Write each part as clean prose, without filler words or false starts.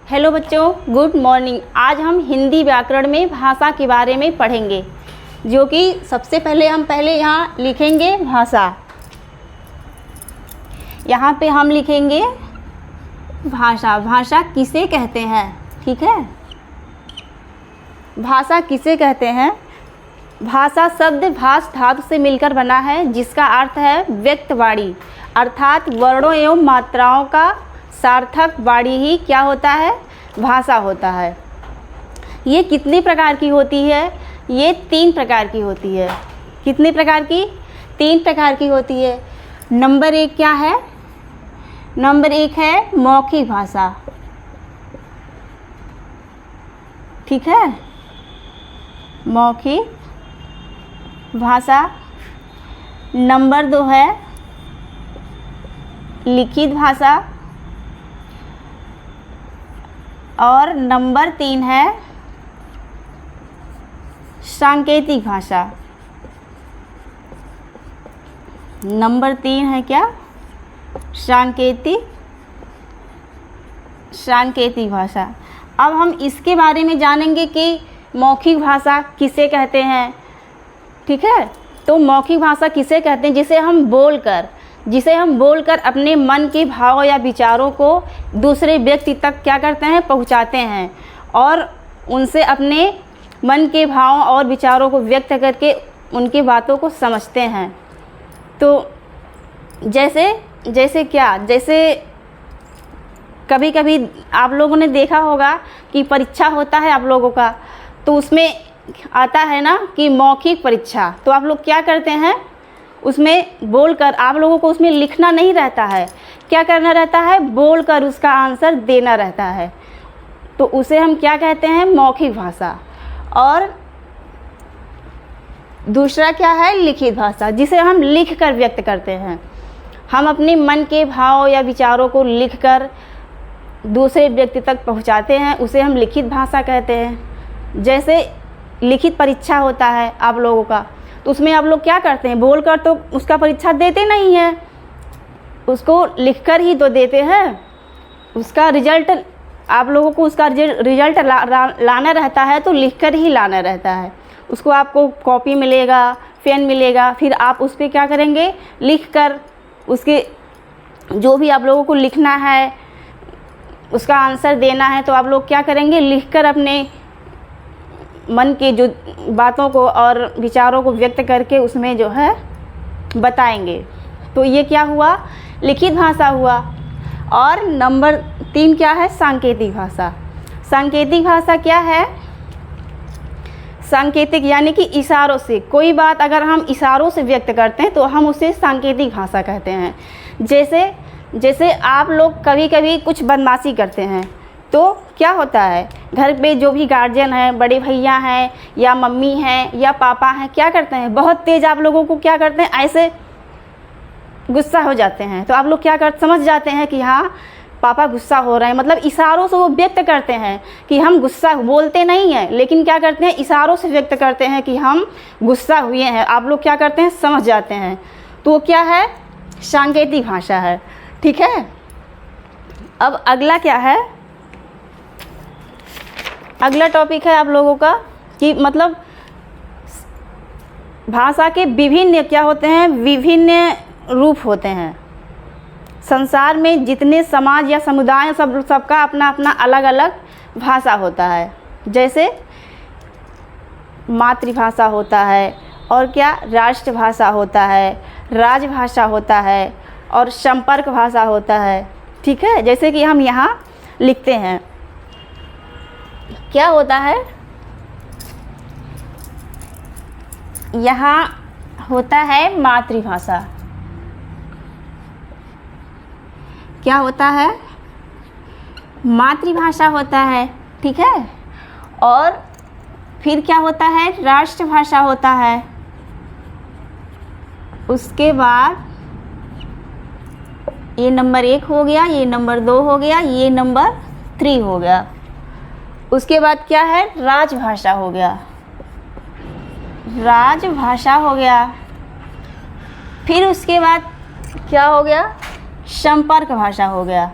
Hello बच्चों, good morning. आज हम हिंदी व्याकरण में भाषा के बारे में पढ़ेंगे, जो कि सबसे पहले हम यहाँ लिखेंगे भाषा। यहाँ पे हम लिखेंगे भाषा। भाषा किसे कहते हैं? ठीक है, भाषा किसे कहते हैं? भाषा शब्द भाष धातु से मिलकर बना है, जिसका अर्थ है व्यक्त वाणी, अर्थात वर्णों एवं मात्राओं का सार्थक वाणी ही क्या होता है? भाषा होता है। ये कितनी प्रकार की होती है? ये 3 प्रकार की होती है। कितने प्रकार की? 3 प्रकार की होती है। नंबर 1 क्या है? नंबर 1 है मौखिक भाषा। ठीक है, मौखिक भाषा। नंबर 2 है लिखित भाषा और नंबर 3 है सांकेतिक भाषा। नंबर 3 है क्या? सांकेतिक भाषा। अब हम इसके बारे में जानेंगे कि मौखिक भाषा किसे कहते हैं। ठीक है, तो मौखिक भाषा किसे कहते हैं? जिसे हम बोलकर अपने मन के भाव या विचारों को दूसरे व्यक्ति तक क्या करते हैं? पहुंचाते हैं, और उनसे अपने मन के भाव और विचारों को व्यक्त करके उनकी बातों को समझते हैं। तो जैसे कभी कभी आप लोगों ने देखा होगा कि परीक्षा होता है आप लोगों का, तो उसमें आता है ना कि मौखिक परीक्षा। तो आप लोग क्या करते हैं? उसमें बोलकर, आप लोगों को उसमें लिखना नहीं रहता है, क्या करना रहता है? बोलकर उसका आंसर देना रहता है। तो उसे हम क्या कहते हैं? मौखिक भाषा। और दूसरा क्या है? लिखित भाषा, जिसे हम लिखकर व्यक्त करते हैं। हम अपने मन के भाव या विचारों को लिखकर दूसरे व्यक्ति तक पहुंचाते हैं, उसे हम लिखित भाषा कहते हैं। जैसे लिखित परीक्षा होता है आप लोगों का, तो उसमें आप लोग क्या करते हैं? बोलकर तो उसका परीक्षा देते नहीं हैं, उसको लिखकर ही तो देते हैं। उसका रिजल्ट आप लोगों को उसका रिजल्ट लाना रहता है, तो लिखकर ही लाना रहता है। उसको आपको कॉपी मिलेगा, पेन मिलेगा, फिर आप उस पर क्या करेंगे? लिखकर उसके जो भी आप लोगों को लिखना है, उसका आंसर देना है, तो आप लोग क्या करेंगे? लिखकर अपने मन के जो बातों को और विचारों को व्यक्त करके उसमें जो है बताएंगे। तो ये क्या हुआ? लिखित भाषा हुआ। और नंबर 3 क्या है? सांकेतिक भाषा। सांकेतिक भाषा क्या है? सांकेतिक यानी कि इशारों से, कोई बात अगर हम इशारों से व्यक्त करते हैं तो हम उसे सांकेतिक भाषा कहते हैं। जैसे आप लोग कभी कभी कुछ बदमाशी करते हैं, तो क्या होता है? घर पे जो भी गार्जियन हैं, बड़े भैया हैं या मम्मी हैं या पापा हैं, क्या करते हैं? बहुत तेज़ आप लोगों को क्या करते हैं? ऐसे गुस्सा हो जाते हैं, तो आप लोग क्या समझ जाते हैं कि हाँ पापा गुस्सा हो रहे हैं। मतलब इशारों से वो व्यक्त करते हैं कि हम गुस्सा, बोलते नहीं हैं लेकिन क्या करते हैं? इशारों से व्यक्त करते हैं कि हम गुस्सा हुए हैं। आप लोग क्या करते हैं? समझ जाते हैं। तो वो क्या है? सांकेतिक भाषा है। ठीक है, अब अगला क्या है? अगला टॉपिक है आप लोगों का कि मतलब भाषा के विभिन्न क्या होते हैं? विभिन्न रूप होते हैं। संसार में जितने समाज या समुदाय सबका अपना अपना अलग अलग भाषा होता है। जैसे मातृभाषा होता है, और क्या? राष्ट्रभाषा होता है, राजभाषा होता है, और संपर्क भाषा होता है। ठीक है, जैसे कि हम यहाँ लिखते हैं, क्या होता है? यहाँ होता है मातृभाषा। क्या होता है? मातृभाषा होता है। ठीक है, और फिर क्या होता है? राष्ट्रभाषा होता है। उसके बाद ये नंबर 1 हो गया, ये नंबर 2 हो गया, ये नंबर 3 हो गया। उसके बाद क्या है? राजभाषा हो गया। राजभाषा हो गया। फिर उसके बाद क्या हो गया? संपर्क भाषा हो गया।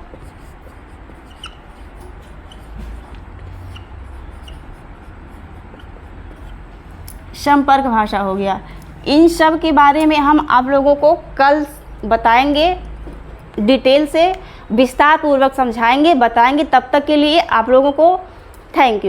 संपर्क भाषा हो गया। इन सब के बारे में हम आप लोगों को कल बताएंगे, डिटेल से विस्तार पूर्वक समझाएंगे, बताएंगे। तब तक के लिए आप लोगों को थैंक यू।